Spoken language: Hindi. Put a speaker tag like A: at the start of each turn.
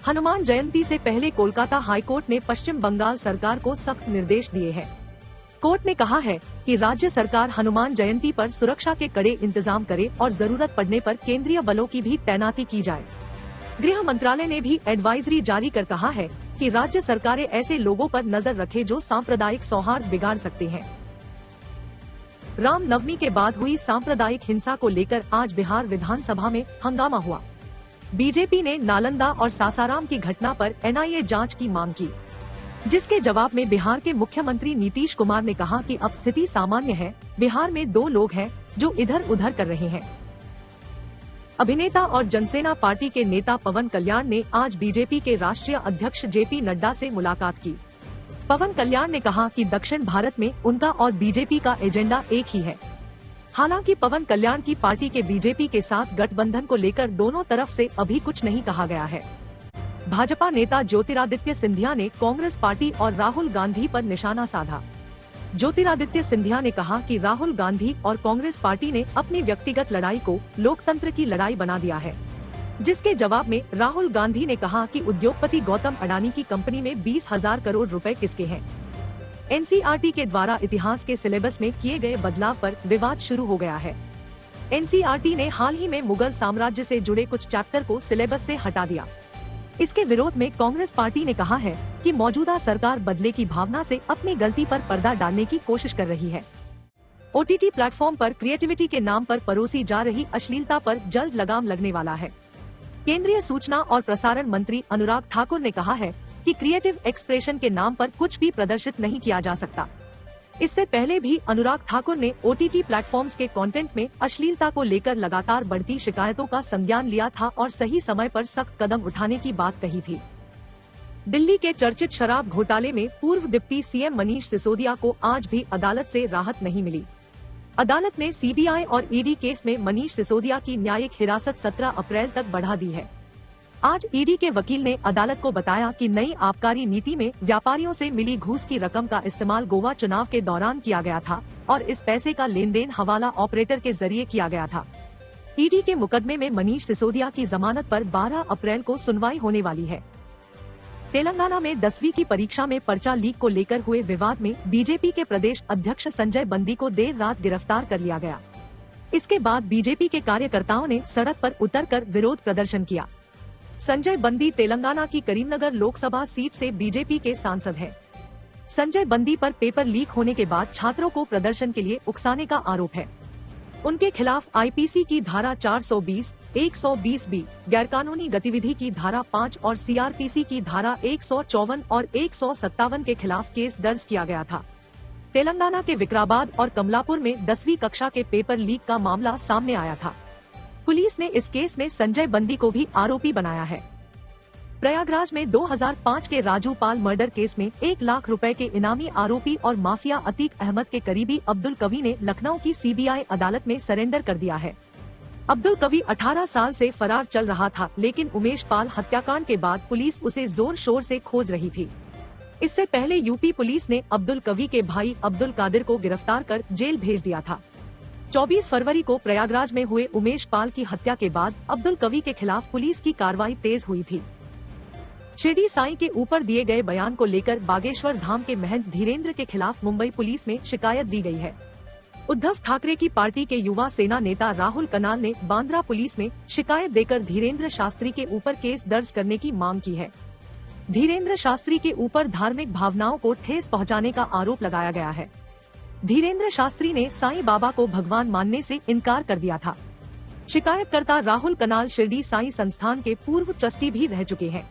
A: हनुमान जयंती से पहले कोलकाता हाईकोर्ट ने पश्चिम बंगाल सरकार को सख्त निर्देश दिए हैं। कोर्ट ने कहा है कि राज्य सरकार हनुमान जयंती पर सुरक्षा के कड़े इंतजाम करे और जरूरत पड़ने पर केंद्रीय बलों की भी तैनाती की जाए। गृह मंत्रालय ने भी एडवाइजरी जारी कर कहा है कि राज्य सरकारें ऐसे लोगों पर नजर रखे जो सांप्रदायिक सौहार्द बिगाड़ सकते हैं। रामनवमी के बाद हुई सांप्रदायिक हिंसा को लेकर आज बिहार विधानसभा में हंगामा हुआ। बीजेपी ने नालंदा और सासाराम की घटना पर एनआईए जांच की मांग की, जिसके जवाब में बिहार के मुख्यमंत्री नीतीश कुमार ने कहा कि अब स्थिति सामान्य है। बिहार में 2 लोग हैं जो इधर उधर कर रहे हैं। अभिनेता और जनसेना पार्टी के नेता पवन कल्याण ने आज बीजेपी के राष्ट्रीय अध्यक्ष जेपी नड्डा से मुलाकात की। पवन कल्याण ने कहा कि दक्षिण भारत में उनका और बीजेपी का एजेंडा एक ही है। हालांकि पवन कल्याण की पार्टी के बीजेपी के साथ गठबंधन को लेकर दोनों तरफ से अभी कुछ नहीं कहा गया है। भाजपा नेता ज्योतिरादित्य सिंधिया ने कांग्रेस पार्टी और राहुल गांधी पर निशाना साधा। ज्योतिरादित्य सिंधिया ने कहा कि राहुल गांधी और कांग्रेस पार्टी ने अपनी व्यक्तिगत लड़ाई को लोकतंत्र की लड़ाई बना दिया है, जिसके जवाब में राहुल गांधी ने कहा कि उद्योगपति गौतम अडानी की कंपनी में 20,000 करोड़ रुपए किसके हैं। एनसीईआरटी के द्वारा इतिहास के सिलेबस में किए गए बदलाव पर विवाद शुरू हो गया है। एनसीईआरटी ने हाल ही में मुगल साम्राज्य से जुड़े कुछ चैप्टर को सिलेबस से हटा दिया। इसके विरोध में कांग्रेस पार्टी ने कहा है कि मौजूदा सरकार बदले की भावना से अपनी गलती पर पर्दा डालने की कोशिश कर रही है। ओटीटी प्लेटफॉर्म पर क्रिएटिविटी के नाम पर परोसी जा रही अश्लीलता पर जल्द लगाम लगने वाला है। केंद्रीय सूचना और प्रसारण मंत्री अनुराग ठाकुर ने कहा है कि क्रिएटिव एक्सप्रेशन के नाम पर कुछ भी प्रदर्शित नहीं किया जा सकता। इससे पहले भी अनुराग ठाकुर ने ओटीटी प्लेटफॉर्म्स के कंटेंट में अश्लीलता को लेकर लगातार बढ़ती शिकायतों का संज्ञान लिया था और सही समय पर सख्त कदम उठाने की बात कही थी। दिल्ली के चर्चित शराब घोटाले में पूर्व डिप्टी सीएम मनीष सिसोदिया को आज भी अदालत से राहत नहीं मिली। अदालत ने सीबीआई और ईडी केस में मनीष सिसोदिया की न्यायिक हिरासत 17 अप्रैल तक बढ़ा दी है। आज ईडी के वकील ने अदालत को बताया कि नई आबकारी नीति में व्यापारियों से मिली घूस की रकम का इस्तेमाल गोवा चुनाव के दौरान किया गया था और इस पैसे का लेन देन हवाला ऑपरेटर के जरिए किया गया था। ईडी के मुकदमे में मनीष सिसोदिया की जमानत पर 12 अप्रैल को सुनवाई होने वाली है। तेलंगाना में 10वीं की परीक्षा में पर्चा लीक को लेकर हुए विवाद में बीजेपी के प्रदेश अध्यक्ष संजय बंदी को देर रात गिरफ्तार कर लिया गया। इसके बाद बीजेपी के कार्यकर्ताओं ने सड़क पर उतरकर विरोध प्रदर्शन किया। संजय बंदी तेलंगाना की करीमनगर लोकसभा सीट से बीजेपी के सांसद हैं। संजय बंदी पर पेपर लीक होने के बाद छात्रों को प्रदर्शन के लिए उकसाने का आरोप है। उनके खिलाफ आईपीसी की धारा 420, 120B, गैरकानूनी गतिविधि की धारा 5 और सीआरपीसी की धारा 154 और 157 के खिलाफ केस दर्ज किया गया था। तेलंगाना के विकाराबाद और कमलापुर में 10वीं कक्षा के पेपर लीक का मामला सामने आया था। पुलिस ने इस केस में संजय बंदी को भी आरोपी बनाया है। प्रयागराज में 2005 के राजू पाल मर्डर केस में 1 लाख रुपए के इनामी आरोपी और माफिया अतीक अहमद के करीबी अब्दुल कवी ने लखनऊ की सीबीआई अदालत में सरेंडर कर दिया है। अब्दुल कवी 18 साल से फरार चल रहा था, लेकिन उमेश पाल हत्याकांड के बाद पुलिस उसे जोर शोर से खोज रही थी। इससे पहले यूपी पुलिस ने अब्दुल कवी के भाई अब्दुल कादिर को गिरफ्तार कर जेल भेज दिया था। 24 फरवरी को प्रयागराज में हुए उमेश पाल की हत्या के बाद अब्दुल कवी के खिलाफ पुलिस की कार्रवाई तेज हुई थी। शिरडी साईं के ऊपर दिए गए बयान को लेकर बागेश्वर धाम के महंत धीरेन्द्र के खिलाफ मुंबई पुलिस में शिकायत दी गई है। उद्धव ठाकरे की पार्टी के युवा सेना नेता राहुल कनाल ने बांद्रा पुलिस में शिकायत देकर धीरेन्द्र शास्त्री के ऊपर केस दर्ज करने की मांग की है। धीरेन्द्र शास्त्री के ऊपर धार्मिक भावनाओं को ठेस पहुंचाने का आरोप लगाया गया है। धीरेन्द्र शास्त्री ने साईं बाबा को भगवान मानने से इनकार कर दिया था। शिकायतकर्ता राहुल कनाल शिरडी साईं संस्थान के पूर्व ट्रस्टी भी रह चुके हैं।